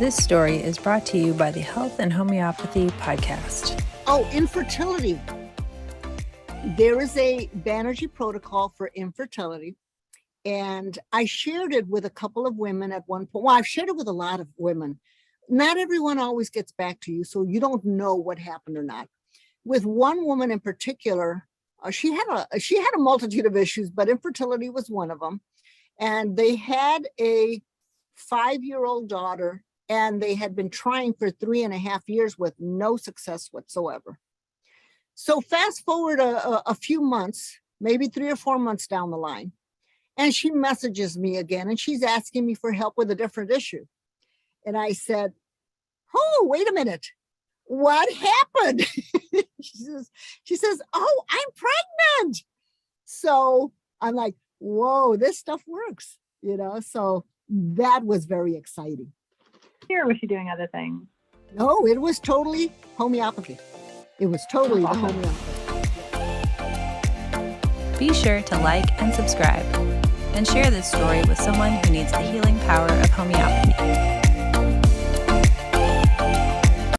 This story is brought to you by the Health and Homeopathy podcast. Oh, infertility. There is a Banerjee protocol for infertility, and I shared it with a couple of women at one point. Well, I've shared it with a lot of women. Not everyone always gets back to you, so you don't know what happened or not. With one woman in particular, she had a multitude of issues, but infertility was one of them. And they had a 5-year-old daughter, and they had been trying for 3.5 years with no success whatsoever. So fast forward a few months, maybe 3 or 4 months down the line, and she messages me again, and she's asking me for help with a different issue. And I said, oh, wait a minute. What happened? she says, oh, I'm pregnant. So I'm like, whoa, this stuff works, so that was very exciting. Or was she doing other things? No, it was totally homeopathy. It was totally the homeopathy. Be sure to like and subscribe, and share this story with someone who needs the healing power of homeopathy.